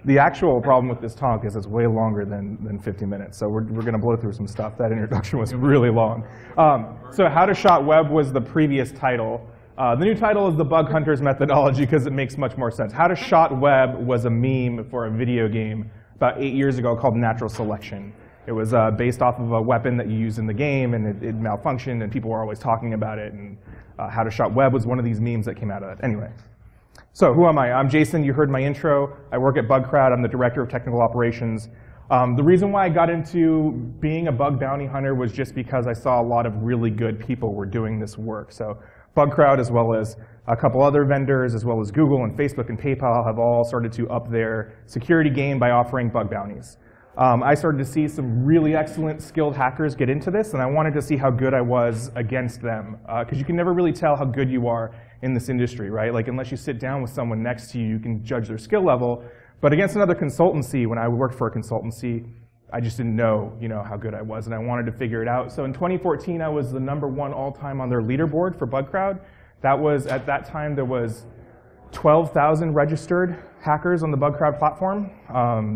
The actual problem with this talk is it's way longer than 50 minutes, so we're going to blow through some stuff. That introduction was really long. So how to shot web was the previous title. The new title is the bug hunters methodology because it makes much more sense. How to shot web was a meme for a video game about 8 years ago called Natural Selection. It was based off of a weapon that you use in the game, and it malfunctioned, and people were always talking about it. And how to shot web was one of these memes that came out of that. Anyway. So who am I? I'm Jason. You heard my intro. I work at BugCrowd. I'm the director of technical operations. The reason why I got into being a bug bounty hunter was just because I saw a lot of really good people were doing this work. So BugCrowd, as well as a couple other vendors, as well as Google and Facebook and PayPal, have all started to up their security game by offering bug bounties. I started to see some really excellent, skilled hackers get into this, and I wanted to see how good I was against them. Because you can never really tell how good you are in this industry, right? Like, unless you sit down with someone next to you, you can judge their skill level. But against another consultancy, when I worked for a consultancy, I just didn't know, how good I was, and I wanted to figure it out. So in 2014, I was the #1 all-time on their leaderboard for BugCrowd. That was, at that time, there was 12,000 registered hackers on the BugCrowd platform.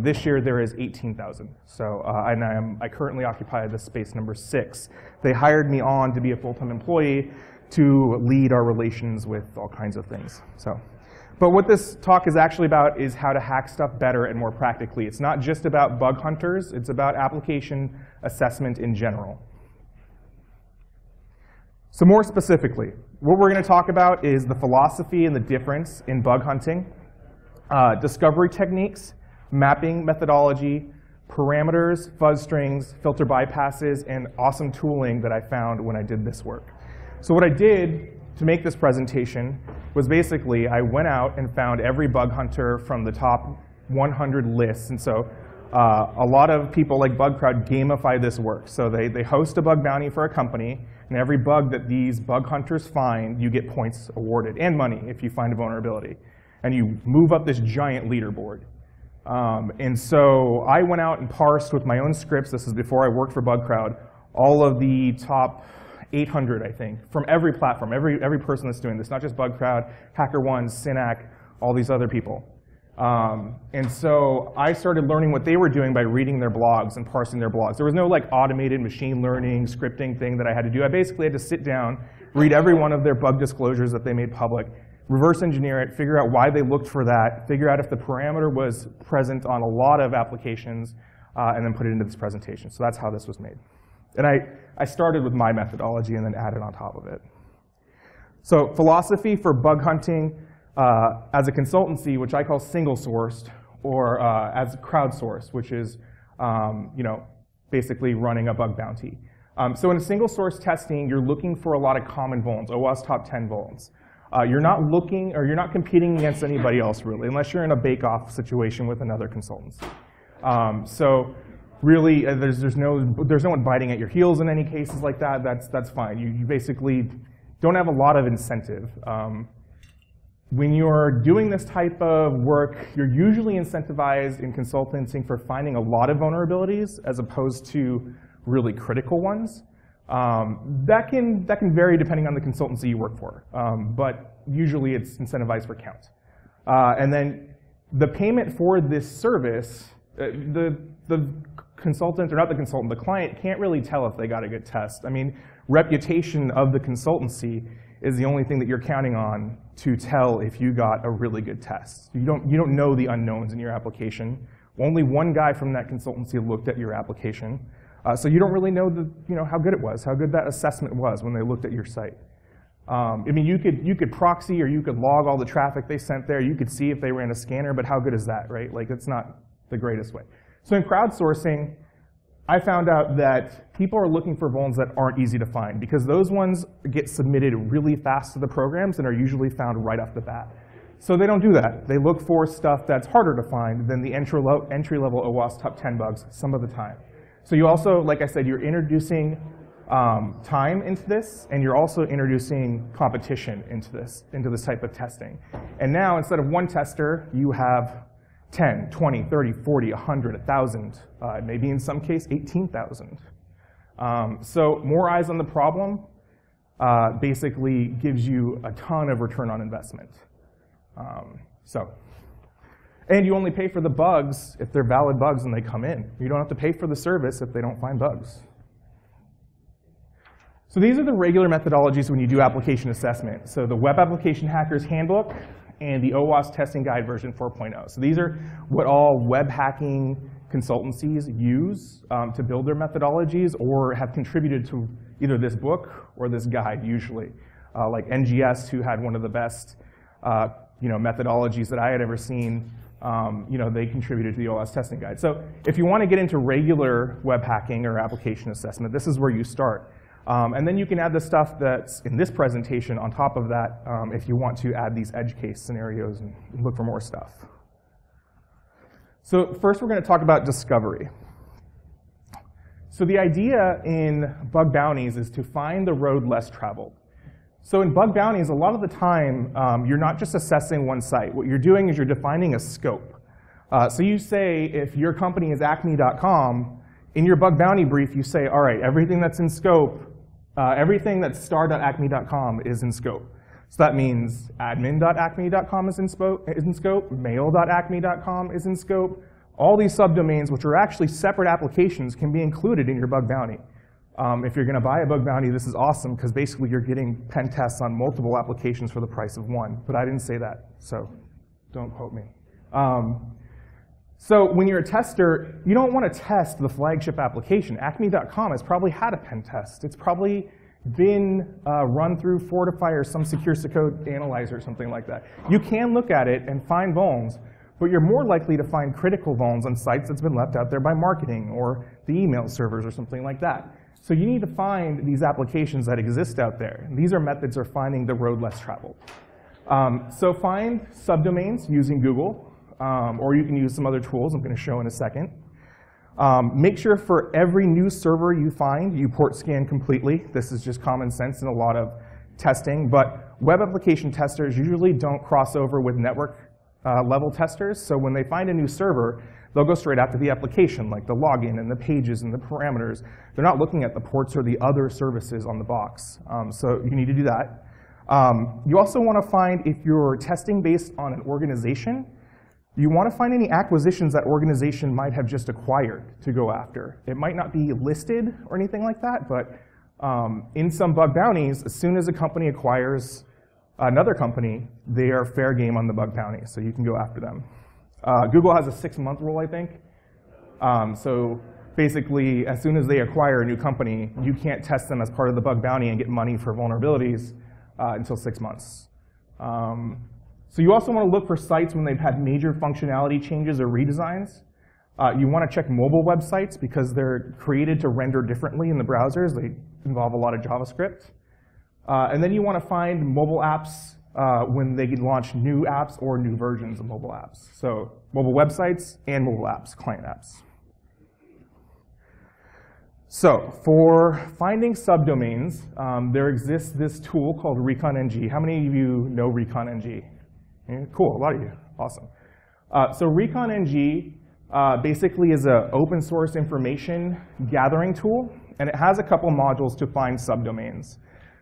This year, there is 18,000. So I currently occupy the space #6. They hired me on to be a full-time employee to lead our relations with all kinds of things. But what this talk is actually about is how to hack stuff better and more practically. It's not just about bug hunters. It's about application assessment in general. So more specifically, what we're going to talk about is the philosophy and the difference in bug hunting, discovery techniques, mapping methodology, parameters, fuzz strings, filter bypasses, and awesome tooling that I found when I did this work. So what I did to make this presentation was basically I went out and found every bug hunter from the top 100 lists. And so a lot of people like BugCrowd gamify this work. So they host a bug bounty for a company, and every bug that these bug hunters find, you get points awarded, and money if you find a vulnerability. And you move up this giant leaderboard. And so I went out and parsed with my own scripts, this is before I worked for BugCrowd, all of the top 800, I think, from every platform, every person that's doing this, not just BugCrowd, HackerOne, Synac, all these other people. And so I started learning what they were doing by reading their blogs and parsing their blogs. There was no automated machine learning scripting thing that I had to do. I basically had to sit down, read every one of their bug disclosures that they made public, reverse engineer it, figure out why they looked for that, figure out if the parameter was present on a lot of applications, and then put it into this presentation. So that's how this was made. And I started with my methodology and then added on top of it. So philosophy for bug hunting as a consultancy, which I call single-sourced, or as crowdsourced, which is basically running a bug bounty. So in a single-source testing, you're looking for a lot of common vulns, OWASP top 10 vulns. You're not competing against anybody else, really, unless you're in a bake-off situation with another consultancy. So really, there's no one biting at your heels in any cases like that. That's fine. You basically don't have a lot of incentive. When you're doing this type of work, you're usually incentivized in consulting for finding a lot of vulnerabilities as opposed to really critical ones. That can vary depending on the consultancy you work for, but usually it's incentivized for count. And then the payment for this service, the consultant, or not the consultant, the client can't really tell if they got a good test. I mean, reputation of the consultancy is the only thing that you're counting on to tell if you got a really good test. You don't know the unknowns in your application. Only one guy from that consultancy looked at your application. So you don't really know how good it was, how good that assessment was when they looked at your site. I mean, you could proxy or you could log all the traffic they sent there. You could see if they ran a scanner, but how good is that, right? Like, it's not the greatest way. So in crowdsourcing, I found out that people are looking for vulns that aren't easy to find, because those ones get submitted really fast to the programs and are usually found right off the bat. So they don't do that. They look for stuff that's harder to find than the entry-level OWASP top 10 bugs some of the time. So you also, like I said, you're introducing time into this, and you're also introducing competition into this type of testing. And now, instead of one tester, you have 10, 20, 30, 40, 100, 1,000, maybe in some case 18,000. So more eyes on the problem basically gives you a ton of return on investment. And you only pay for the bugs if they're valid bugs and they come in. You don't have to pay for the service if they don't find bugs. So these are the regular methodologies when you do application assessment. So the Web Application Hacker's Handbook and the OWASP Testing Guide version 4.0. So these are what all web hacking consultancies use to build their methodologies or have contributed to either this book or this guide usually. Like NGS, who had one of the best methodologies that I had ever seen, they contributed to the OS testing guide. So if you want to get into regular web hacking or application assessment, this is where you start. And then you can add the stuff that's in this presentation on top of that if you want to add these edge case scenarios and look for more stuff. So first we're going to talk about discovery. So the idea in bug bounties is to find the road less traveled. So in bug bounties, a lot of the time, you're not just assessing one site. What you're doing is you're defining a scope. So you say, if your company is acme.com, in your bug bounty brief, you say, all right, everything that's in scope, everything that's star.acme.com is in scope. So that means admin.acme.com is in scope, mail.acme.com is in scope. All these subdomains, which are actually separate applications, can be included in your bug bounty. If you're going to buy a bug bounty, this is awesome, because basically you're getting pen tests on multiple applications for the price of one. But I didn't say that, so don't quote me. So when you're a tester, you don't want to test the flagship application. Acme.com has probably had a pen test. It's probably been run through Fortify or some secure code analyzer or something like that. You can look at it and find vulns, but you're more likely to find critical vulns on sites that's been left out there by marketing or the email servers or something like that. So you need to find these applications that exist out there. And these are methods for finding the road less traveled. So find subdomains using Google, or you can use some other tools I'm going to show in a second. Make sure for every new server you find, you port scan completely. This is just common sense in a lot of testing. But web application testers usually don't cross over with network level testers. So when they find a new server, they'll go straight after the application, like the login and the pages and the parameters. They're not looking at the ports or the other services on the box. So you need to do that. You also want to find, if you're testing based on an organization, you want to find any acquisitions that organization might have just acquired to go after. It might not be listed or anything like that, but in some bug bounties, as soon as a company acquires another company, they are fair game on the bug bounty, so you can go after them. Google has a 6-month rule, I think. So basically, as soon as they acquire a new company, you can't test them as part of the bug bounty and get money for vulnerabilities until 6 months. So you also want to look for sites when they've had major functionality changes or redesigns. You want to check mobile websites because they're created to render differently in the browsers. They involve a lot of JavaScript. And then you want to find mobile apps when they launch new apps or new versions of mobile apps. So mobile websites and mobile apps, client apps. So for finding subdomains, there exists this tool called ReconNG. How many of you know ReconNG? Yeah, cool, a lot of you, awesome. So ReconNG basically is an open source information gathering tool, and it has a couple modules to find subdomains.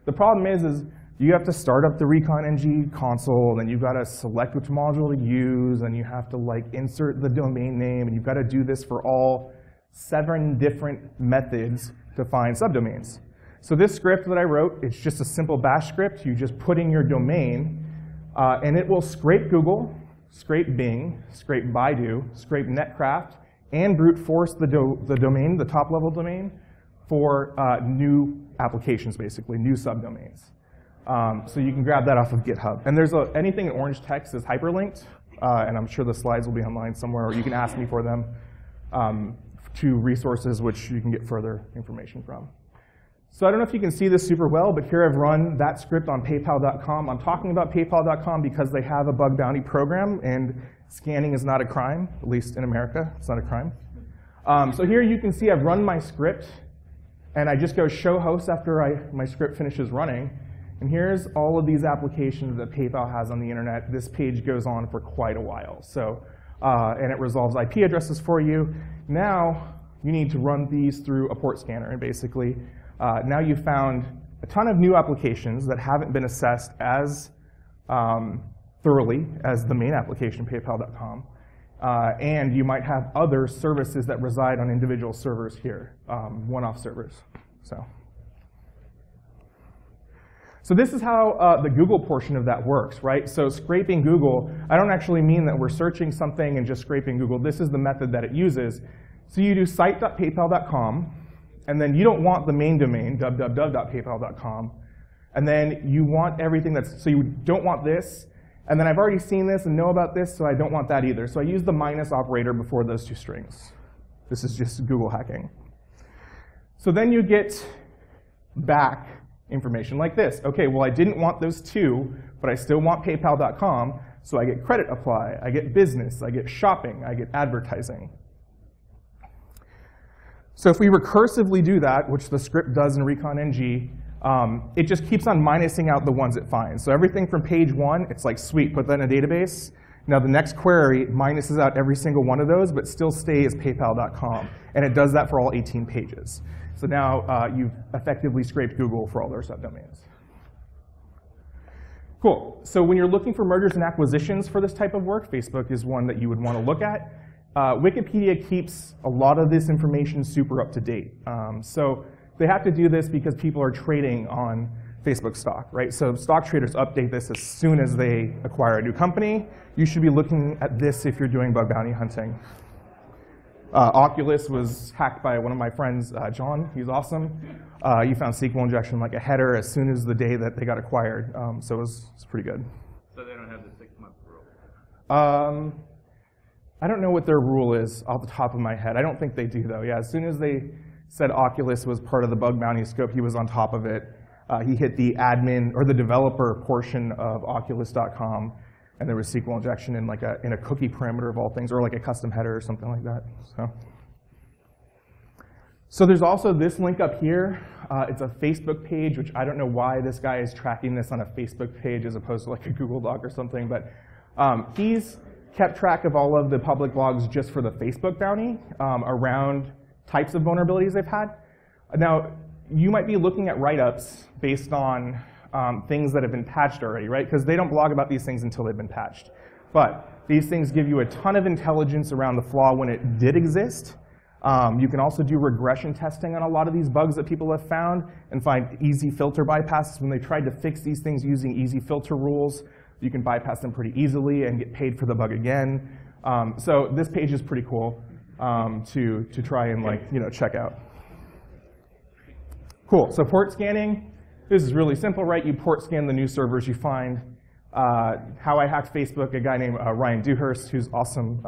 The problem is you have to start up the ReconNG console, then you've got to select which module to use, and you have to insert the domain name, and you've got to do this for all 7 different methods to find subdomains. So this script that I wrote, it's just a simple bash script. You just put in your domain, and it will scrape Google, scrape Bing, scrape Baidu, scrape Netcraft, and Bruteforce the domain, the top-level domain, for new applications, basically, new subdomains. So you can grab that off of GitHub. And there's anything in orange text is hyperlinked, and I'm sure the slides will be online somewhere, or you can ask me for them to resources which you can get further information from. So I don't know if you can see this super well, but here I've run that script on PayPal.com. I'm talking about PayPal.com because they have a bug bounty program, and scanning is not a crime, at least in America. It's not a crime. So here you can see I've run my script, and I just go show host after my script finishes running. And here's all of these applications that PayPal has on the internet. This page goes on for quite a while. So, and it resolves IP addresses for you. Now you need to run these through a port scanner, and basically, now you've found a ton of new applications that haven't been assessed as thoroughly as the main application, PayPal.com. And you might have other services that reside on individual servers here, one-off servers. So this is how the Google portion of that works, right? So scraping Google, I don't actually mean that we're searching something and just scraping Google. This is the method that it uses. So you do site.paypal.com, and then you don't want the main domain, www.paypal.com, and then you want everything that's, so you don't want this, and then I've already seen this and know about this, so I don't want that either. So I use the minus operator before those two strings. This is just Google hacking. So then you get back information like this. Okay, well, I didn't want those two, but I still want paypal.com, so I get credit apply, I get business, I get shopping, I get advertising. So if we recursively do that, which the script does in recon-ng, it just keeps on minusing out the ones it finds. So everything from page 1, it's like, sweet, put that in a database. Now the next query minuses out every single one of those, but still stays paypal.com. And it does that for all 18 pages. So now you've effectively scraped Google for all their subdomains. Cool. So when you're looking for mergers and acquisitions for this type of work, Facebook is one that you would want to look at. Wikipedia keeps a lot of this information super up to date. So they have to do this because people are trading on Facebook stock, right? So stock traders update this as soon as they acquire a new company. You should be looking at this if you're doing bug bounty hunting. Oculus was hacked by one of my friends, John. He's awesome. You found SQL injection like a header as soon as the day that they got acquired. So it was pretty good. So they don't have the 6-month rule? I don't know what their rule is off the top of my head. I don't think they do, though. Yeah, as soon as they said Oculus was part of the bug bounty scope, he was on top of it. He hit the admin or the developer portion of Oculus.com. And there was SQL injection in like in a cookie parameter of all things, or like a custom header or something like that. So there's also this link up here. It's a Facebook page, which I don't know why this guy is tracking this on a Facebook page as opposed to like a Google Doc or something. But he's kept track of all of the public logs just for the Facebook bounty around types of vulnerabilities they've had. Now, you might be looking at write-ups based on things that have been patched already, right? Because they don't blog about these things until they've been patched. But these things give you a ton of intelligence around the flaw when it did exist. You can also do regression testing on a lot of these bugs that people have found and find easy filter bypasses. When they tried to fix these things using easy filter rules, you can bypass them pretty easily and get paid for the bug again. So this page is pretty cool to try and check out. Cool, so port scanning. This is really simple, right? You port scan the new servers you find. How I hacked Facebook, a guy named Ryan Dewhurst, who's awesome.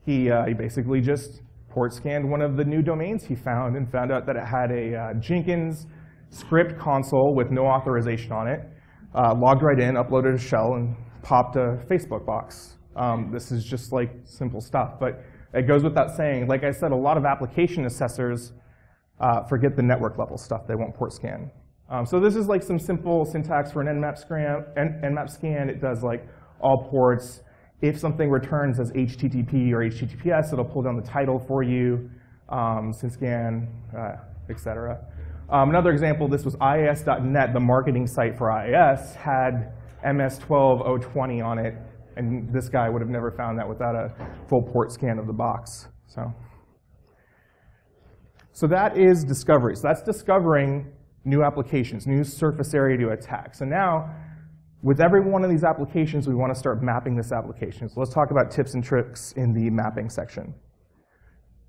He basically just port scanned one of the new domains he found and found out that it had a Jenkins script console with no authorization on it. Logged right in, uploaded a shell, and popped a Facebook box. This is just like simple stuff, but it goes without saying. Like I said, a lot of application assessors forget the network level stuff. They won't port scan. So this is like some simple syntax for an Nmap scan. It does like all ports. If something returns as HTTP or HTTPS, it'll pull down the title for you, synscan, etc. Another example, this was IIS.net, the marketing site for IIS, had MS-12 020 on it, and this guy would have never found that without a full port scan of the box. So that is discovery. So that's discovering new applications, new surface area to attack. So now, with every one of these applications, we want to start mapping this application. So let's talk about tips and tricks in the mapping section.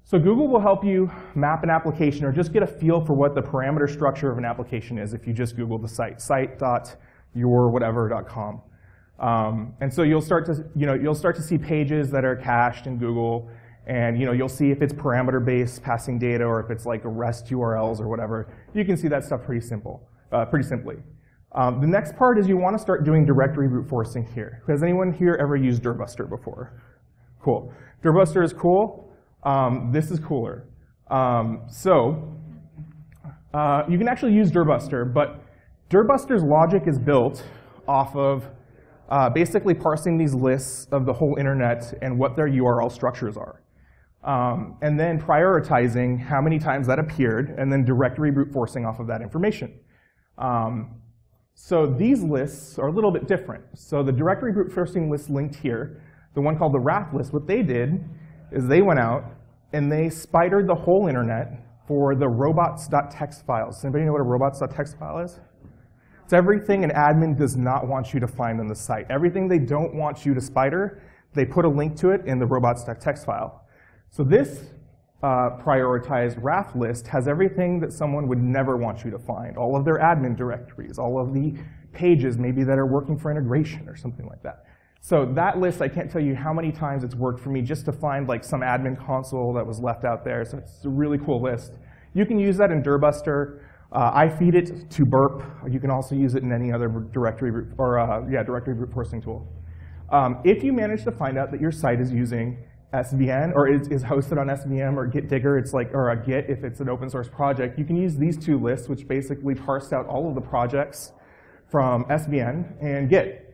So Google will help you map an application or just get a feel for what the parameter structure of an application is if you just Google the site, site.yourwhatever.com. And so you'll start to see pages that are cached in Google, and you'll see if it's parameter-based passing data or if it's like REST URLs or whatever. You can see that stuff pretty simply. The next part is you want to start doing directory brute forcing here. Has anyone here ever used dirbuster before? Cool. Dirbuster is cool. This is cooler. You can actually use dirbuster, but dirbuster's logic is built off of basically parsing these lists of the whole internet and what their URL structures are. And then prioritizing how many times that appeared, and then directory brute forcing off of that information. So these lists are a little bit different. So the directory brute forcing list linked here, the one called the RAF list, what they did is they went out and they spidered the whole internet for the robots.txt files. Does anybody know what a robots.txt file is? It's everything an admin does not want you to find on the site. Everything they don't want you to spider, they put a link to it in the robots.txt file. So this prioritized RAF list has everything that someone would never want you to find. All of their admin directories, all of the pages maybe that are working for integration or something like that. So that list, I can't tell you how many times it's worked for me just to find like some admin console that was left out there. So it's a really cool list. You can use that in Dirbuster. I feed it to Burp. You can also use it in any other directory directory brute forcing tool. If you manage to find out that your site is using SVN or is hosted on SVM or Git Digger, it's like, or a Git if it's an open source project, you can use these two lists, which basically parse out all of the projects from SVN and Git.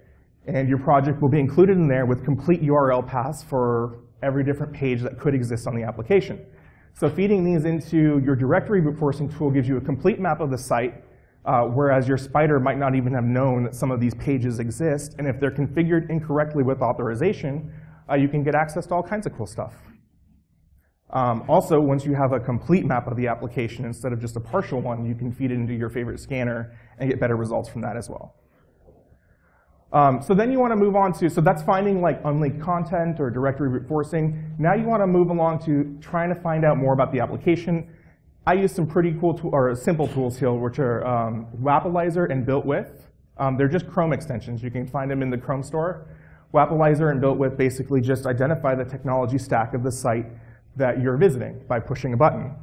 And your project will be included in there with complete URL paths for every different page that could exist on the application. So feeding these into your directory brute forcing tool gives you a complete map of the site, whereas your spider might not even have known that some of these pages exist. And if they're configured incorrectly with authorization, you can get access to all kinds of cool stuff. Also, once you have a complete map of the application instead of just a partial one, you can feed it into your favorite scanner and get better results from that as well. So then you want to move on to, so that's finding like unlinked content or directory brute forcing. Now you want to move along to trying to find out more about the application. I use some pretty cool or simple tools here, which are Wappalyzer and BuiltWith. They're just Chrome extensions. You can find them in the Chrome store. Wappalyzer and BuiltWith basically just identify the technology stack of the site that you're visiting by pushing a button.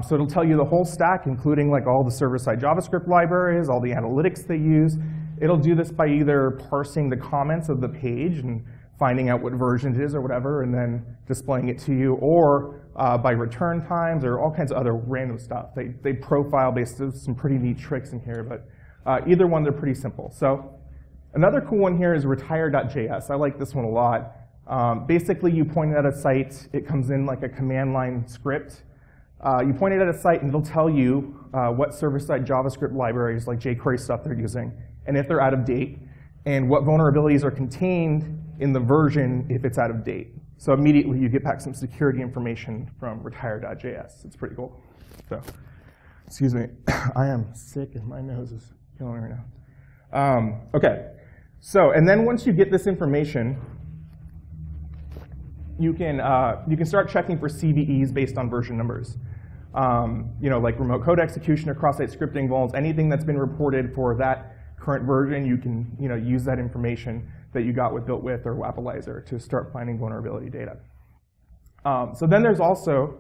So it'll tell you the whole stack, including like all the server-side JavaScript libraries, all the analytics they use. It'll do this by either parsing the comments of the page and finding out what version it is or whatever, and then displaying it to you, or by return times or all kinds of other random stuff. They profile based on some pretty neat tricks in here, but either one, they're pretty simple. So another cool one here is retire.js. I like this one a lot. Basically, you point it at a site. It comes in like a command line script. You point it at a site, and it'll tell you what server-side JavaScript libraries, like jQuery stuff, they're using, and if they're out of date, and what vulnerabilities are contained in the version if it's out of date. So immediately you get back some security information from retire.js. It's pretty cool. So, excuse me, I am sick and my nose is killing me right now. Okay, so and then once you get this information, you can start checking for CVEs based on version numbers. Like remote code execution or cross-site scripting vulns, anything that's been reported for that current version, you can use that information that you got with BuiltWith or Wappalyzer to start finding vulnerability data. So then there's also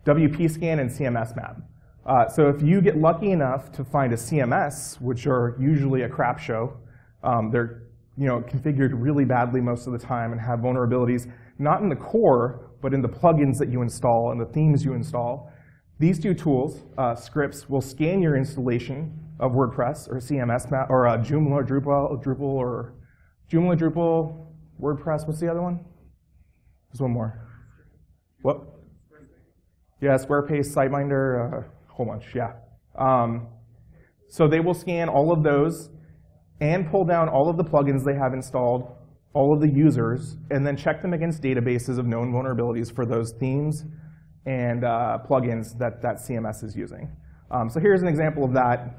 WP-Scan and CMS-Map. So if you get lucky enough to find a CMS, which are usually a crap show, they're configured really badly most of the time and have vulnerabilities not in the core, but in the plugins that you install and the themes you install. These two tools, scripts, will scan your installation of WordPress or CMS-Map or Joomla, Drupal, or Joomla, Drupal, WordPress. What's the other one? There's one more. What? Yeah, Squarespace, SiteMinder, a whole bunch, yeah. So they will scan all of those and pull down all of the plugins they have installed, all of the users, and then check them against databases of known vulnerabilities for those themes and plugins that CMS is using. So here's an example of that,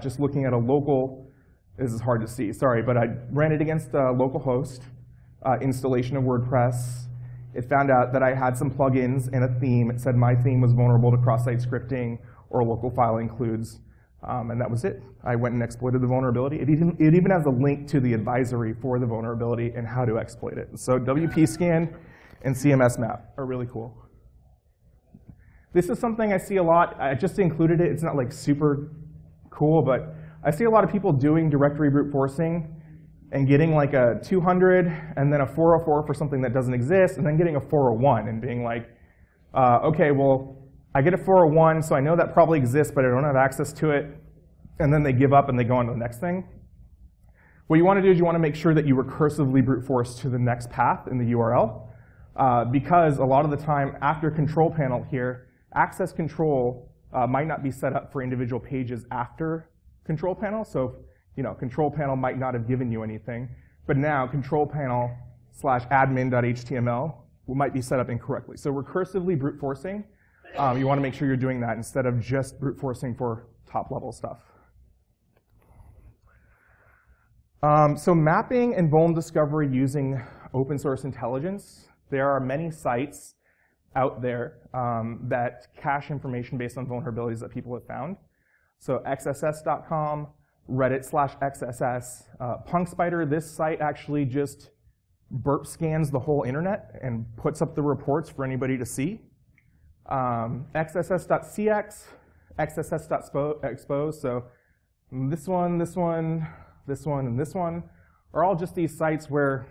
just looking at a local, this is hard to see, sorry, but I ran it against a localhost installation of WordPress. It found out that I had some plugins and a theme. It said my theme was vulnerable to cross-site scripting or local file includes. And that was it. I went and exploited the vulnerability. It even has a link to the advisory for the vulnerability and how to exploit it. So WP-Scan and CMS-Map are really cool. This is something I see a lot. I just included it. It's not like super cool, but I see a lot of people doing directory brute forcing and getting like a 200 and then a 404 for something that doesn't exist, and then getting a 401 and being like, okay, well, I get a 401, so I know that probably exists, but I don't have access to it. And then they give up and they go on to the next thing. What you want to do is you want to make sure that you recursively brute force to the next path in the URL. Because a lot of the time after control panel here, access control might not be set up for individual pages after control panel. So control panel might not have given you anything. But now control panel /admin.html might be set up incorrectly. So recursively brute forcing, you want to make sure you're doing that instead of just brute forcing for top level stuff. So mapping and vuln discovery using open source intelligence. There are many sites out there that cache information based on vulnerabilities that people have found. So XSS.com, Reddit/XSS, PunkSpider, this site actually just burp scans the whole internet and puts up the reports for anybody to see. XSS.cx, XSS.expose, so this one, and this one are all just these sites where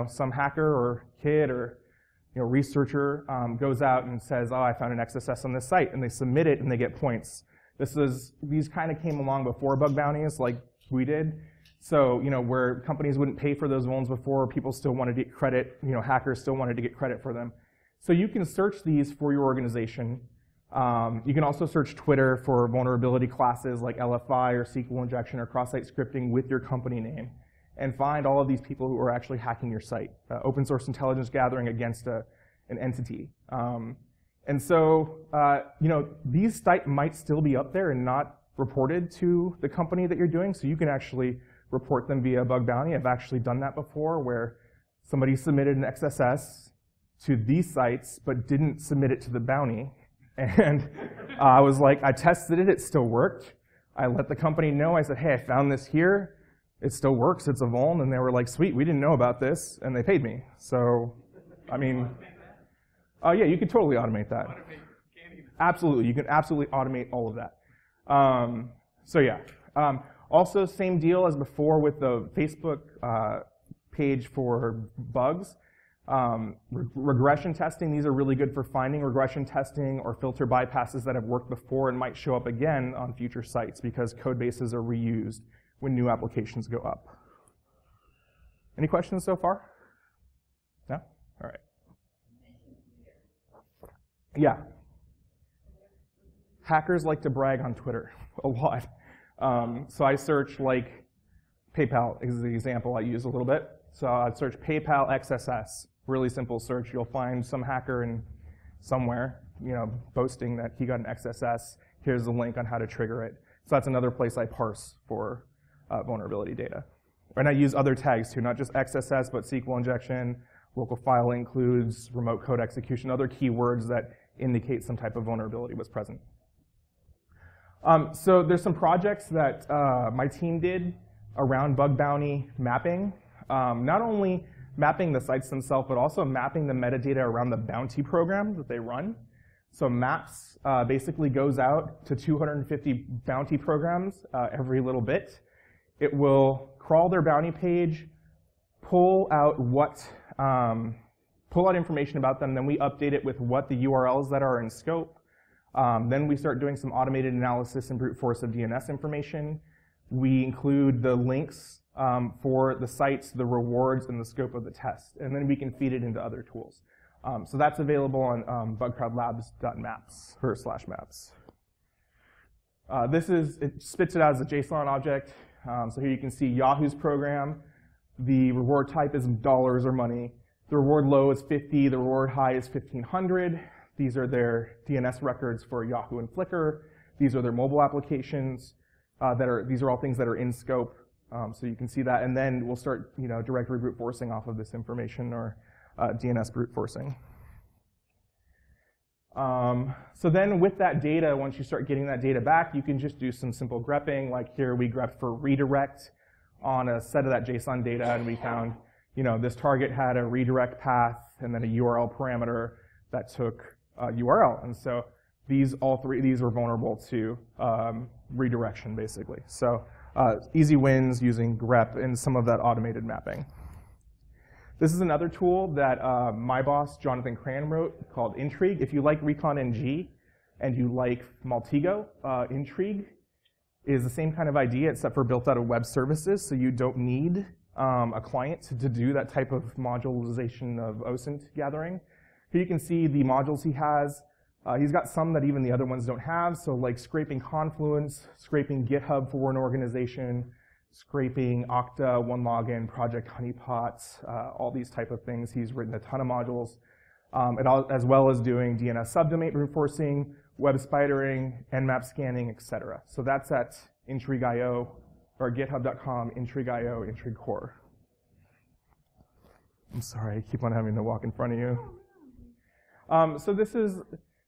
some hacker or kid or researcher goes out and says, oh, I found an XSS on this site, and they submit it and they get points. These kind of came along before bug bounties like we did. So, where companies wouldn't pay for those vulns before, people still wanted to get credit, hackers still wanted to get credit for them. So you can search these for your organization. You can also search Twitter for vulnerability classes like LFI or SQL injection or cross-site scripting with your company name and find all of these people who are actually hacking your site. Open source intelligence gathering against an entity. And so, these sites might still be up there and not reported to the company that you're doing, so you can actually report them via bug bounty. I've actually done that before where somebody submitted an XSS to these sites but didn't submit it to the bounty. And I was like, I tested it, it still worked. I let the company know, I said, hey, I found this here. It still works, it's a vuln. And they were like, sweet, we didn't know about this. And they paid me. So, I mean, yeah, you could totally automate that. Absolutely, you can absolutely automate all of that. So yeah. Also, same deal as before with the Facebook page for bugs. Regression testing, these are really good for finding regression testing or filter bypasses that have worked before and might show up again on future sites because code bases are reused when new applications go up. Any questions so far? No? All right. Yeah. Hackers like to brag on Twitter a lot. So I search like PayPal is the example I use a little bit. So I'd search PayPal XSS. Really simple search. You'll find some hacker in somewhere, boasting that he got an XSS. Here's the link on how to trigger it. So that's another place I parse for vulnerability data. And I use other tags too, not just XSS, but SQL injection, local file includes, remote code execution, other keywords that indicate some type of vulnerability was present. So there's some projects that my team did around bug bounty mapping. Not only mapping the sites themselves, but also mapping the metadata around the bounty program that they run. So maps basically goes out to 250 bounty programs every little bit. It will crawl their bounty page, pull out information about them, then we update it with what the URLs that are in scope. Then we start doing some automated analysis and brute force of DNS information. We include the links for the sites, the rewards, and the scope of the test. And then we can feed it into other tools. So that's available on bugcrowdlabs.maps or /maps. It spits it out as a JSON object. So here you can see Yahoo's program. The reward type is dollars or money. The reward low is 50. The reward high is 1,500. These are their DNS records for Yahoo and Flickr. These are their mobile applications. These are all things that are in scope. So you can see that, and then we'll start, directory brute forcing off of this information or DNS brute forcing. So then with that data, once you start getting that data back, you can just do some simple grepping. Like here, we grepped for redirect on a set of that JSON data, and we found, this target had a redirect path and then a URL parameter that took URL. And so all three of these were vulnerable to redirection, basically. So easy wins using grep and some of that automated mapping. This is another tool that my boss, Jonathan Cran, wrote called Intrigue. If you like Recon NG and you like Maltego, Intrigue is the same kind of idea except for built out of web services, so you don't need a client to do that type of modularization of OSINT gathering. Here you can see the modules he has. He's got some that even the other ones don't have, so like scraping Confluence, scraping GitHub for an organization, scraping, Okta, OneLogin, Project Honeypot, all these type of things. He's written a ton of modules, as well as doing DNS subdomain brute forcing, web spidering, Nmap scanning, etc. So that's at Intrigue.io, or github.com, Intrigue.io, Intrigue core. I'm sorry, I keep on having to walk in front of you. So this is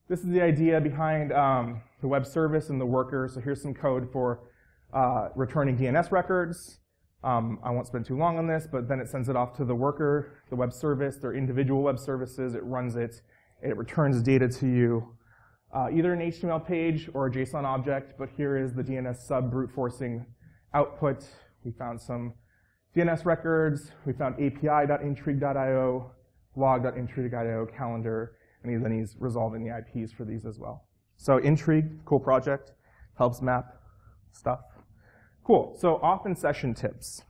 the idea behind the web service and the worker. So here's some code for returning DNS records. I won't spend too long on this, but then it sends it off to the worker, the web service, their individual web services. It runs it. It returns data to you, either an HTML page or a JSON object. But here is the DNS sub brute forcing output. We found some DNS records. We found api.intrigue.io, log.intrigue.io, calendar, and then he's resolving the IPs for these as well. So Intrigue, cool project, helps map stuff. Cool, so auth and session tips.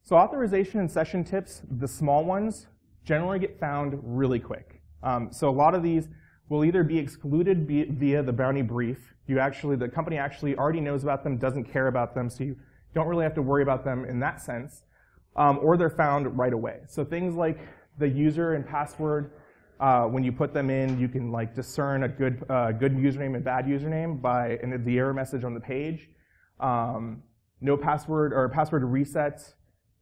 So authorization and session tips, the small ones, generally get found really quick. So a lot of these will either be excluded via the bounty brief. The company actually already knows about them, doesn't care about them, so you don't really have to worry about them in that sense, or they're found right away. So things like the user and password, when you put them in, you can like discern a good username and bad username by the error message on the page. No password or password reset,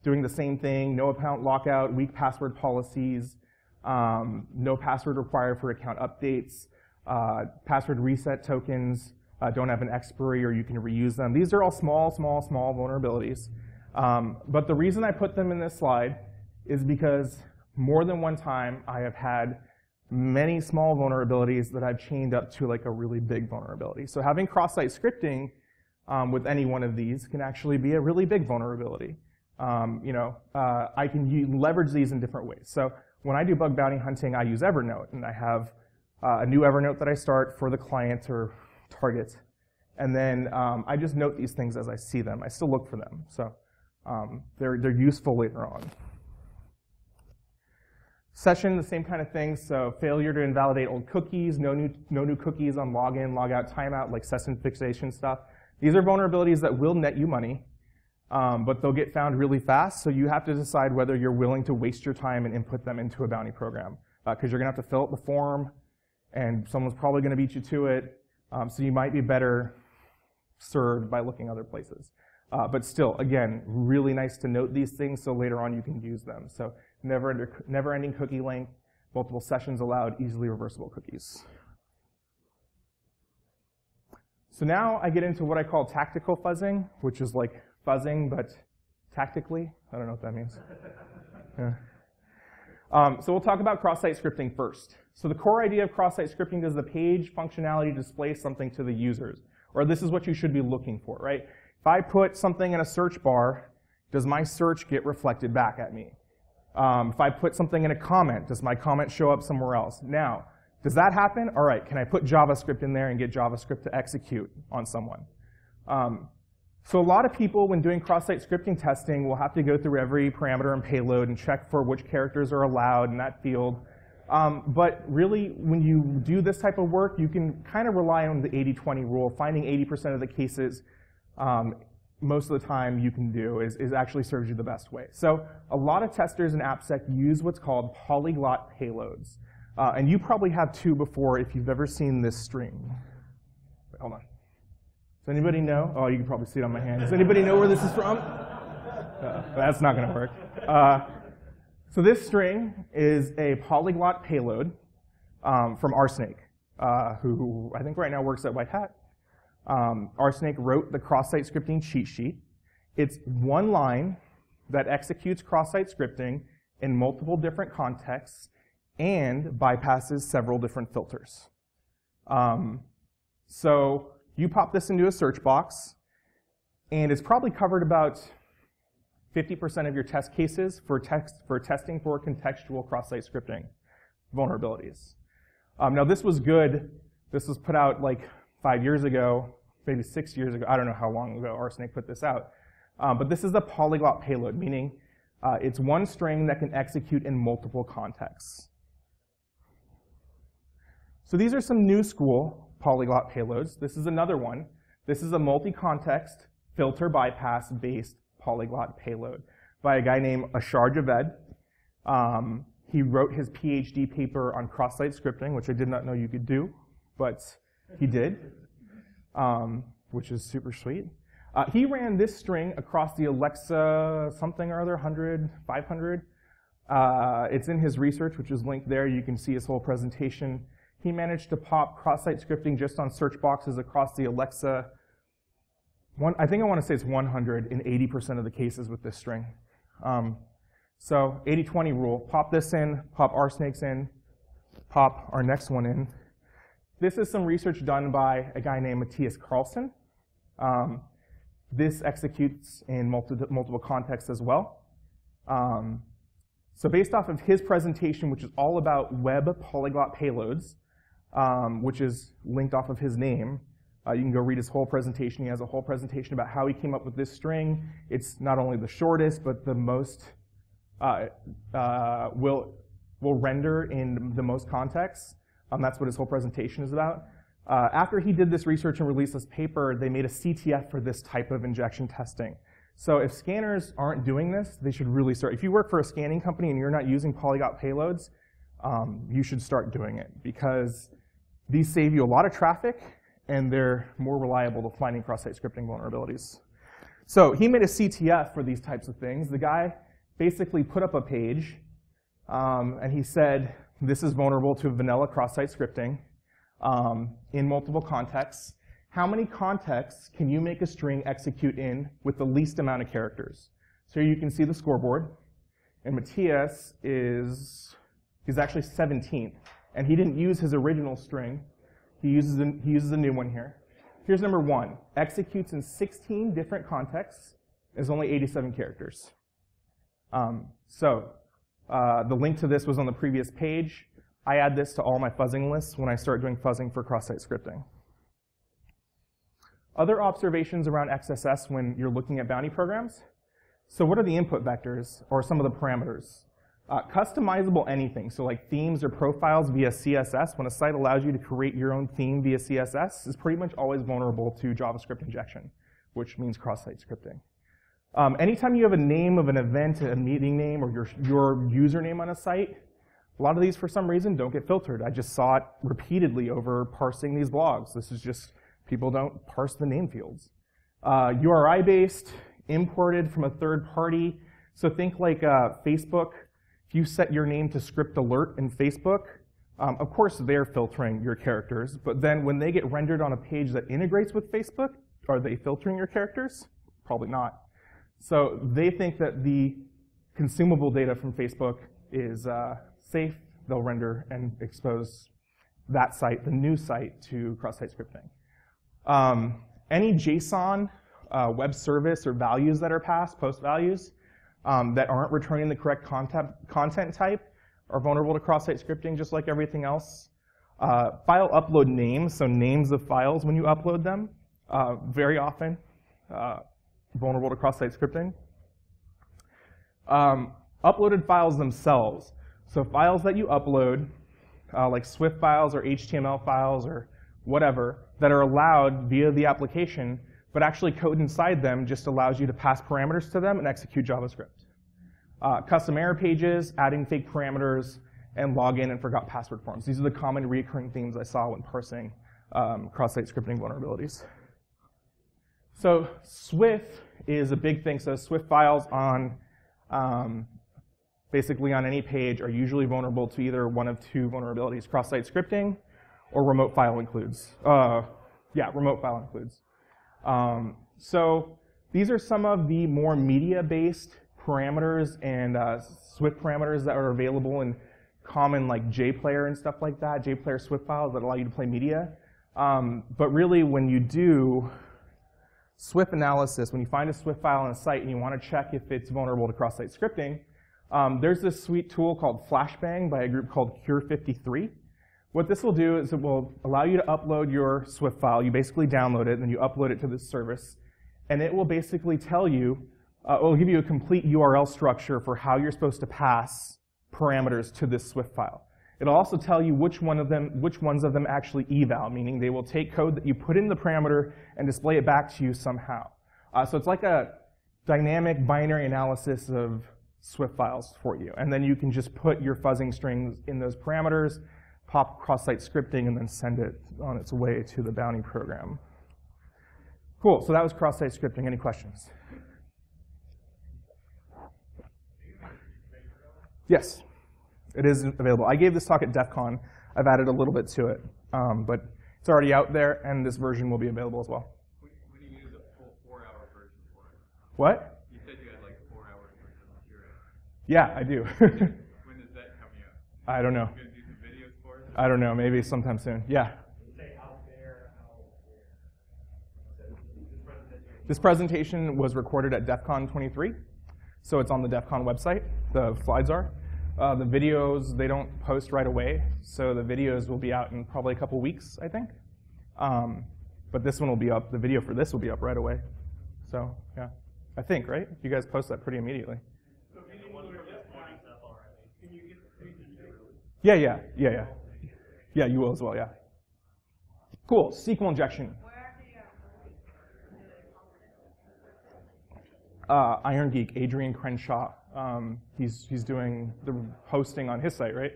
doing the same thing. No account lockout, weak password policies. No password required for account updates. Password reset tokens don't have an expiry or you can reuse them. These are all small vulnerabilities. But the reason I put them in this slide is because more than one time I have had many small vulnerabilities that I've chained up to like a really big vulnerability. So having cross-site scripting with any one of these can actually be a really big vulnerability. I can leverage these in different ways. So when I do bug bounty hunting, I use Evernote, and I have a new Evernote that I start for the client or target. And then I just note these things as I see them. I still look for them. So they're useful later on. Session, the same kind of thing. So failure to invalidate old cookies, no new cookies on login, logout, timeout, like session fixation stuff. These are vulnerabilities that will net you money, but they'll get found really fast. So you have to decide whether you're willing to waste your time and input them into a bounty program, because you're going to have to fill out the form, and someone's probably going to beat you to it. So you might be better served by looking other places. But still, again, really nice to note these things so later on you can use them. So never-ending cookie length, multiple sessions allowed, easily reversible cookies. So now I get into what I call tactical fuzzing, which is like fuzzing, but tactically. I don't know what that means. Yeah. So we'll talk about cross-site scripting first. So the core idea of cross-site scripting is the page functionality displays something to the users, or this is what you should be looking for, right? If I put something in a search bar, does my search get reflected back at me? If I put something in a comment, does my comment show up somewhere else? Now, does that happen? All right, can I put JavaScript in there and get JavaScript to execute on someone? So a lot of people, when doing cross-site scripting testing, will have to go through every parameter and payload and check for which characters are allowed in that field. But really, when you do this type of work, you can kind of rely on the 80-20 rule. Finding 80% of the cases most of the time you can do is actually serves you the best way. So a lot of testers in AppSec use what's called polyglot payloads. And you probably have two before if you've ever seen this string. Wait, hold on. Does anybody know? Oh, you can probably see it on my hand. Does anybody know where this is from? That's not going to work. So this string is a polyglot payload from Rsnake, who I think right now works at White Hat. Rsnake wrote the cross-site scripting cheat sheet. It's one line that executes cross-site scripting in multiple different contexts and bypasses several different filters. So you pop this into a search box, and it's probably covered about 50% of your test cases for testing for contextual cross-site scripting vulnerabilities. Now this was good. This was put out like 5 years ago, maybe 6 years ago. I don't know how long ago Rsnake put this out. But this is a polyglot payload, meaning it's one string that can execute in multiple contexts. So these are some new school polyglot payloads. This is another one. This is a multi-context filter bypass-based polyglot payload by a guy named Ashar Javed. He wrote his PhD paper on cross-site scripting, which I did not know you could do, but he did, which is super sweet. He ran this string across the Alexa something or other, 100, 500. It's in his research, which is linked there. You can see his whole presentation. He managed to pop cross-site scripting just on search boxes across the Alexa. I think I want to say it's 100 in 80% of the cases with this string. So 80-20 rule, pop this in, pop our snakes in, pop our next one in. This is some research done by a guy named Matthias Carlson. This executes in multiple contexts as well. So based off of his presentation, which is all about web polyglot payloads, which is linked off of his name, you can go read his whole presentation. He has a whole presentation about how he came up with this string. It's not only the shortest, but the most will render in the most contexts. That's what his whole presentation is about. After he did this research and released this paper, they made a CTF for this type of injection testing. So if scanners aren't doing this, they should really start. If you work for a scanning company and you're not using polyglot payloads, you should start doing it, because these save you a lot of traffic and they're more reliable to finding cross-site scripting vulnerabilities. So he made a CTF for these types of things. The guy basically put up a page and he said, this is vulnerable to vanilla cross-site scripting in multiple contexts. How many contexts can you make a string execute in with the least amount of characters? So you can see the scoreboard, and Matthias he's actually 17th, and he didn't use his original string. He uses a new one here. Here's number 1, executes in 16 different contexts, is only 87 characters. The link to this was on the previous page. I add this to all my fuzzing lists when I start doing fuzzing for cross-site scripting. Other observations around XSS when you're looking at bounty programs. So what are the input vectors, or some of the parameters? Customizable anything, so like themes or profiles via CSS. When a site allows you to create your own theme via CSS, is pretty much always vulnerable to JavaScript injection, which means cross-site scripting. Anytime you have a name of an event, a meeting name, or your username on a site, a lot of these, for some reason, don't get filtered. I just saw it repeatedly over parsing these blogs. This is just, people don't parse the name fields. URI-based, imported from a third party. So think like Facebook. If you set your name to script alert in Facebook, of course they're filtering your characters, but then when they get rendered on a page that integrates with Facebook, are they filtering your characters? Probably not. So they think that the consumable data from Facebook is safe. They'll render and expose that site, the new site, to cross-site scripting. Any JSON web service or values that are passed, post values, that aren't returning the correct content type are vulnerable to cross-site scripting, just like everything else. File upload names, so names of files when you upload them, very often vulnerable to cross-site scripting. Uploaded files themselves, so files that you upload, like SWF files or HTML files or whatever, that are allowed via the application, but actually code inside them just allows you to pass parameters to them and execute JavaScript. Custom error pages, adding fake parameters, and login and forgot password forms. These are the common recurring themes I saw when parsing cross-site scripting vulnerabilities. So SWF is a big thing. So SWF files on basically on any page are usually vulnerable to either one of two vulnerabilities: cross-site scripting or remote file includes. Remote file includes. So these are some of the more media-based parameters and SWF parameters that are available in common like JPlayer and stuff like that, JPlayer SWF files that allow you to play media. But really, when you do SWF analysis, when you find a SWF file on a site and you want to check if it's vulnerable to cross-site scripting, there's this sweet tool called Flashbang by a group called Cure53. What this will do is it will allow you to upload your SWF file. You basically download it, and then you upload it to this service. And it will basically tell you, it will give you a complete URL structure for how you're supposed to pass parameters to this SWF file. It'll also tell you which ones of them actually eval, meaning they will take code that you put in the parameter and display it back to you somehow. So it's like a dynamic binary analysis of SWF files for you. And then you can just put your fuzzing strings in those parameters, pop cross-site scripting, and then send it on its way to the Bounty program. Cool, so that was cross-site scripting. Any questions? Yes, it is available. I gave this talk at DEF CON. I've added a little bit to it, but it's already out there, and this version will be available as well. When you use a full 4-hour version for it? What? You said you had like a 4-hour version of Intrique. Yeah, I do. When is that coming out? I don't know. You going to do some videos for it? I don't know, maybe sometime soon. Yeah. This presentation was recorded at DEF CON 23, so it's on the DEF CON website. The slides are. The videos, they don't post right away, so the videos will be out in probably a couple weeks, I think. But this one will be up. The video for this will be up right away. So, yeah. I think, right? You guys post that pretty immediately. Yeah. Yeah, you will as well, yeah. Cool. SQL injection. Iron Geek, Adrian Crenshaw. He's doing the hosting on his site, right?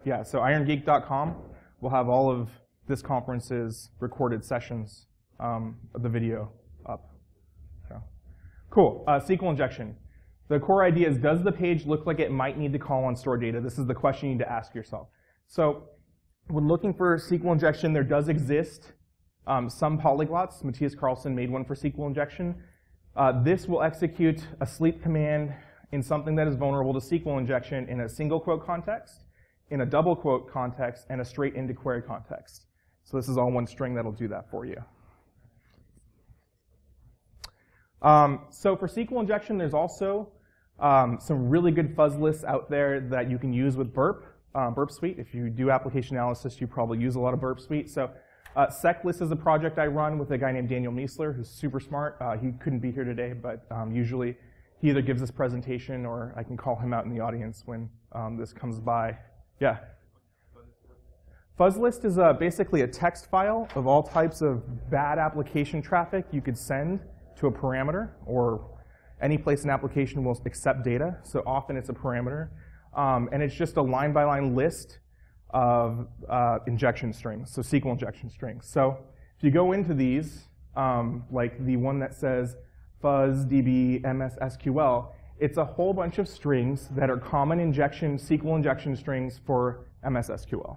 Yeah, so irongeek.com will have all of this conference's recorded sessions of the video up. So, cool. SQL injection. The core idea is, does the page look like it might need to call on stored data? This is the question you need to ask yourself. So when looking for SQL injection, there does exist some polyglots. Matthias Carlson made one for SQL injection. This will execute a sleep command in something that is vulnerable to SQL injection in a single quote context, in a double quote context, and a straight into query context. So this is all one string that'll do that for you. So for SQL injection, there's also some really good fuzz lists out there that you can use with Burp Suite. If you do application analysis, you probably use a lot of Burp Suite. So SecList is a project I run with a guy named Daniel Miesler, who's super smart. He couldn't be here today, but usually he either gives this presentation or I can call him out in the audience when this comes by. Yeah. Fuzzlist is basically a text file of all types of bad application traffic you could send to a parameter, or any place an application will accept data. So often it's a parameter. And it's just a line-by-line list of injection strings, so SQL injection strings. So if you go into these, like the one that says fuzz db ms SQL, it's a whole bunch of strings that are common SQL injection strings for MS SQL.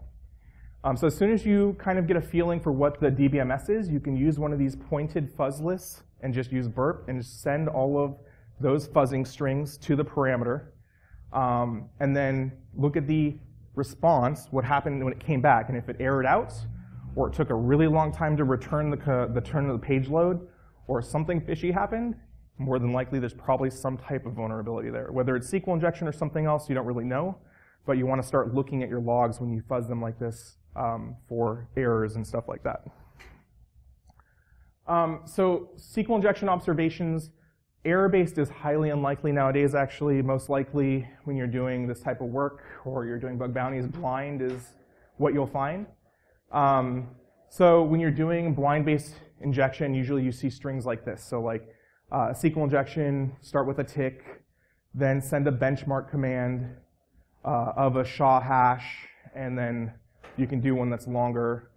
So as soon as you kind of get a feeling for what the DBMS is, you can use one of these pointed fuzz lists and just use burp and just send all of those fuzzing strings to the parameter. And then look at the response, what happened when it came back. And if it errored out, or it took a really long time to return the turn of the page load, or something fishy happened, more than likely there's probably some type of vulnerability there. Whether it's SQL injection or something else, you don't really know. But you want to start looking at your logs when you fuzz them like this for errors and stuff like that. So SQL Injection Observations, error-based is highly unlikely nowadays, actually. Most likely when you're doing this type of work or you're doing bug bounties, blind is what you'll find. So when you're doing blind-based injection, usually you see strings like this. So like SQL injection, start with a tick, then send a benchmark command of a SHA hash, and then you can do one that's longer.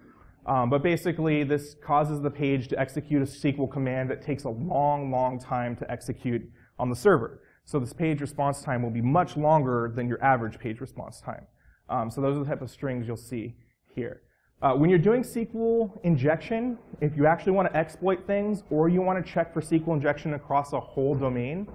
But basically, this causes the page to execute a SQL command that takes a long, long time to execute on the server. So this page response time will be much longer than your average page response time. So those are the type of strings you'll see here. When you're doing SQL injection, if you actually want to exploit things or you want to check for SQL injection across a whole domain,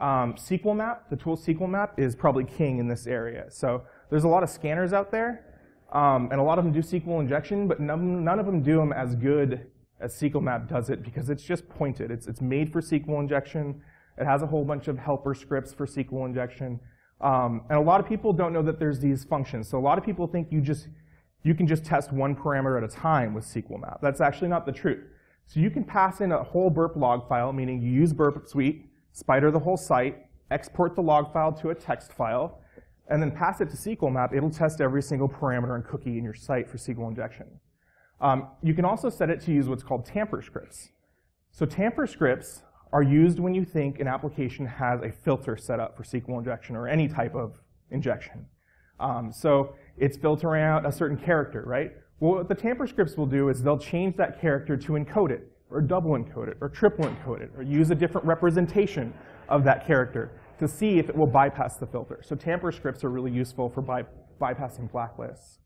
SQLmap, the tool SQLmap, is probably king in this area. So there's a lot of scanners out there. And a lot of them do SQL injection, but none of them do them as good as SQLmap does it because it's just pointed. It's made for SQL injection. It has a whole bunch of helper scripts for SQL injection. And a lot of people don't know that there's these functions. So a lot of people think you can just test one parameter at a time with SQLmap. That's actually not the truth. So you can pass in a whole burp log file, meaning you use burp suite, spider the whole site, export the log file to a text file, and then pass it to SQLmap. It'll test every single parameter and cookie in your site for SQL injection. You can also set it to use what's called Tamper scripts. So Tamper scripts are used when you think an application has a filter set up for SQL injection or any type of injection. So it's filtering out a certain character, right? Well, what the Tamper scripts will do is they'll change that character to encode it, or double encode it, or triple encode it, or use a different representation of that character to see if it will bypass the filter. So Tamper scripts are really useful for bypassing blacklists.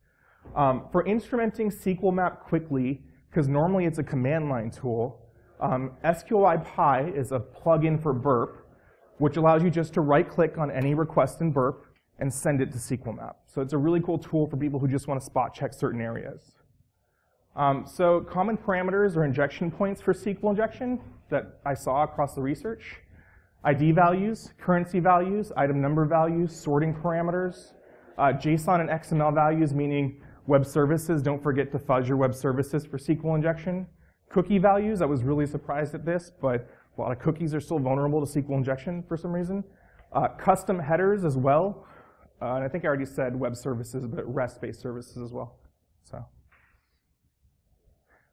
For instrumenting SQLmap quickly, because normally it's a command line tool, SQLiPy is a plugin for Burp, which allows you just to right-click on any request in Burp and send it to SQLmap. So it's a really cool tool for people who just want to spot check certain areas. So common parameters or injection points for SQL injection that I saw across the research: ID values, currency values, item number values, sorting parameters, JSON and XML values, meaning web services. Don't forget to fuzz your web services for SQL injection. Cookie values, I was really surprised at this, but a lot of cookies are still vulnerable to SQL injection for some reason. Custom headers as well. And I think I already said web services, but REST-based services as well. So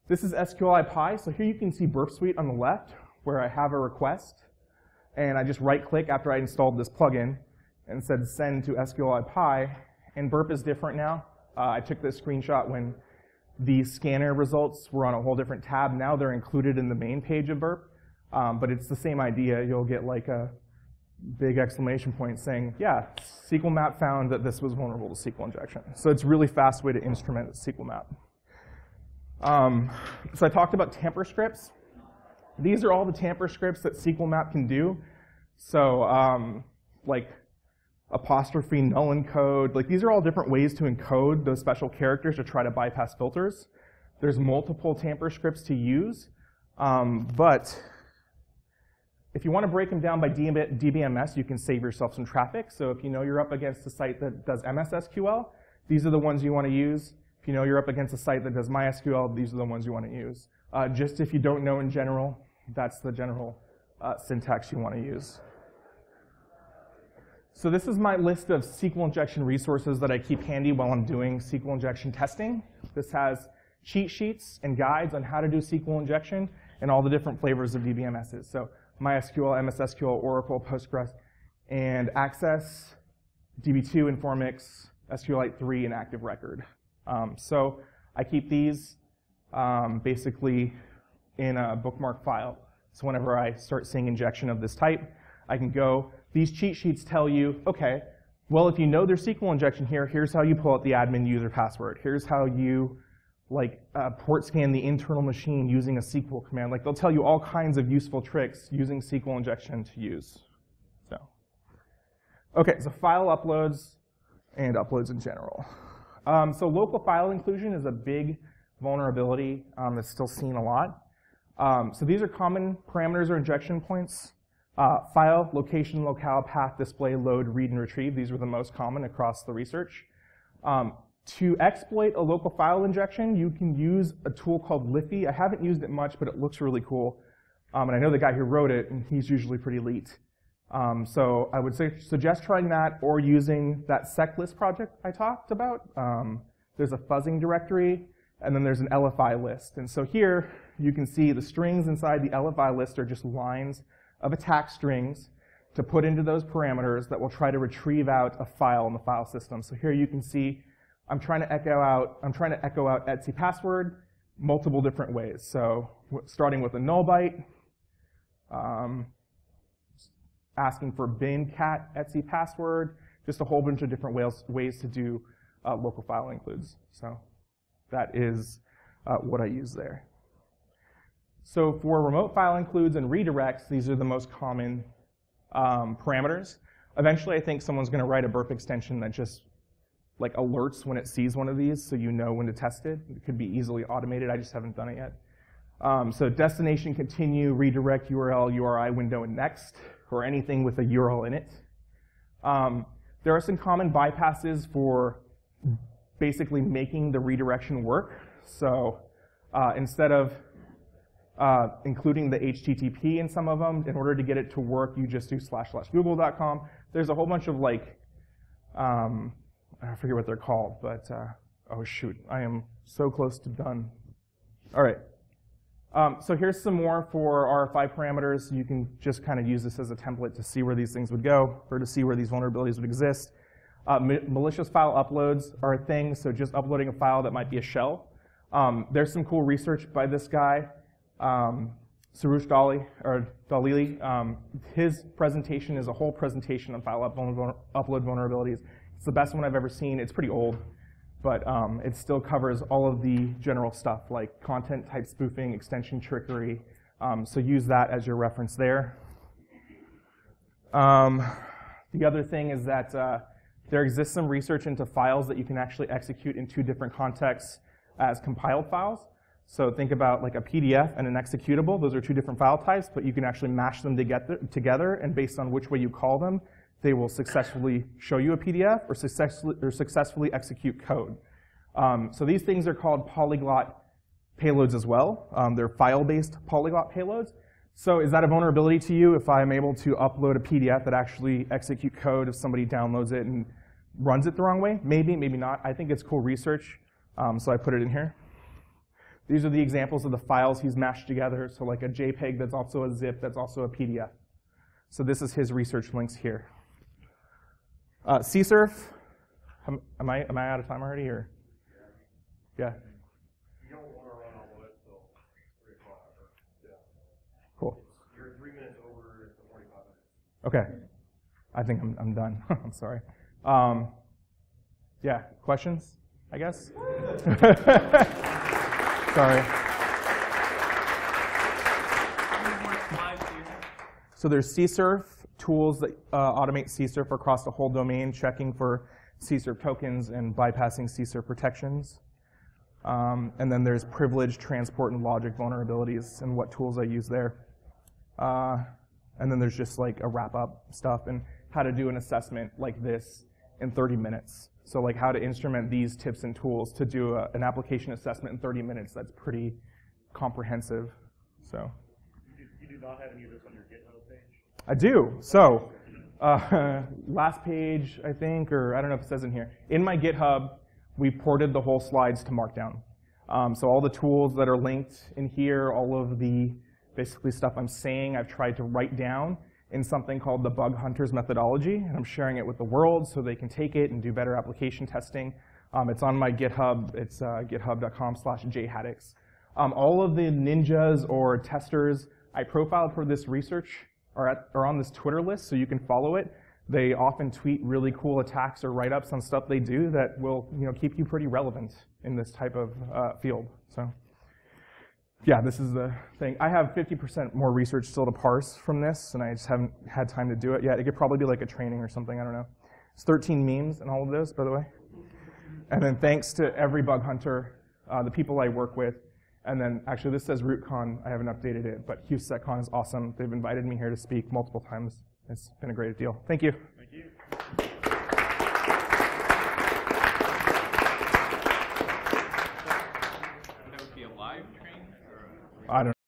this is SQLiPy. So here you can see Burp Suite on the left, where I have a request. And I just right-click after I installed this plugin and said send to SQLiPy. And Burp is different now. I took this screenshot when the scanner results were on a whole different tab. Now they're included in the main page of Burp. But it's the same idea. You'll get like a big exclamation point saying, yeah, SQLmap found that this was vulnerable to SQL injection. So it's a really fast way to instrument SQLmap. So I talked about Tamper scripts. These are all the Tamper scripts that SQLmap can do. So like apostrophe null encode, like these are all different ways to encode those special characters to try to bypass filters. There's multiple Tamper scripts to use, but if you want to break them down by DBMS, you can save yourself some traffic. So if you know you're up against a site that does MS SQL, these are the ones you want to use. If you know you're up against a site that does MySQL, these are the ones you want to use. Just if you don't know in general, that's the general syntax you want to use. So this is my list of SQL injection resources that I keep handy while I'm doing SQL injection testing. This has cheat sheets and guides on how to do SQL injection and all the different flavors of DBMSs. So MySQL, MS SQL, Oracle, Postgres, and Access, DB2, Informix, SQLite 3, and Active Record. So I keep these basically in a bookmark file. So whenever I start seeing injection of this type, I can go. These cheat sheets tell you, okay, well, if you know there's SQL injection here, here's how you pull out the admin user password. Here's how you port scan the internal machine using a SQL command. Like they'll tell you all kinds of useful tricks using SQL injection to use. So, okay, so file uploads and uploads in general. So local file inclusion is a big vulnerability that's still seen a lot. So these are common parameters or injection points. File, location, locale, path, display, load, read, and retrieve. These were the most common across the research. To exploit a local file injection, you can use a tool called Liffy. I haven't used it much, but it looks really cool. And I know the guy who wrote it, and he's usually pretty elite. So I would suggest trying that or using that seclist project I talked about. There's a fuzzing directory, and then there's an LFI list. And so here, you can see the strings inside the LFI list are just lines of attack strings to put into those parameters that will try to retrieve out a file in the file system. So here you can see I'm trying to echo out etc password multiple different ways. So starting with a null byte, asking for bin cat etc password, just a whole bunch of different ways to do local file includes. So that is what I use there. So for remote file includes and redirects, these are the most common parameters. Eventually, I think someone's going to write a burp extension that just like alerts when it sees one of these, so you know when to test it. It could be easily automated. I just haven't done it yet. So destination, continue, redirect, URL, URI, window, and next, or anything with a URL in it. There are some common bypasses for basically making the redirection work. So instead of including the HTTP in some of them, in order to get it to work, you just do //google.com. There's a whole bunch of I forget what they're called, but oh shoot, I am so close to done. All right. So here's some more for RFI parameters. You can just kind of use this as a template to see where these things would go, or to see where these vulnerabilities would exist. Malicious file uploads are a thing, so just uploading a file that might be a shell. There's some cool research by this guy, Suresh Dalili. His presentation is a whole presentation on file upload vulnerabilities. It's the best one I've ever seen. It's pretty old, but it still covers all of the general stuff like content type spoofing, extension trickery. So use that as your reference there. The other thing is that there exists some research into files that you can actually execute in 2 different contexts as compiled files. So think about like a PDF and an executable. Those are 2 different file types, but you can actually mash them together, and based on which way you call them, they will successfully show you a PDF or successfully execute code. So these things are called polyglot payloads as well. They're file-based polyglot payloads. So is that a vulnerability to you if I'm able to upload a PDF that actually execute code if somebody downloads it and runs it the wrong way? Maybe, maybe not. I think it's cool research, so I put it in here. These are the examples of the files he's mashed together. So like a JPEG that's also a zip, that's also a PDF. So this is his research links here. CSRF, am I out of time already, or? Yeah. You don't want to run all the way till 3 o'clock. Yeah. Cool. You're 3 minutes over the 45 minutes. Okay. I think I'm done. I'm sorry. Yeah, questions, I guess? Sorry. So there's CSRF tools that automate CSRF across the whole domain, checking for CSRF tokens and bypassing CSRF protections. And then there's privilege, transport, and logic vulnerabilities and what tools I use there. And then there's just like a wrap-up stuff and how to do an assessment like this in 30 minutes. So like how to instrument these tips and tools to do an application assessment in 30 minutes. That's pretty comprehensive. So You do not have any of this on your GitHub page? I do. So last page, I think, or I don't know if it says in here. In my GitHub, we ported the whole slides to Markdown. So all the tools that are linked in here, all of the basically stuff I'm saying, I've tried to write down in something called the Bug Hunters methodology, and I'm sharing it with the world so they can take it and do better application testing. It's on my GitHub. It's github.com/jhaddix. All of the ninjas or testers I profiled for this research are on this Twitter list, so you can follow it. They often tweet really cool attacks or write-ups on stuff they do that will keep you pretty relevant in this type of field. So yeah, this is the thing. I have 50% more research still to parse from this, and I just haven't had time to do it yet. It could probably be like a training or something, I don't know. It's 13 memes and all of this, by the way. And then thanks to every bug hunter, the people I work with. And then actually this says RootCon, I haven't updated it, but HouSecCon is awesome. They've invited me here to speak multiple times. It's been a great deal. Thank you. Thank you. That would be a live training? Or I don't know.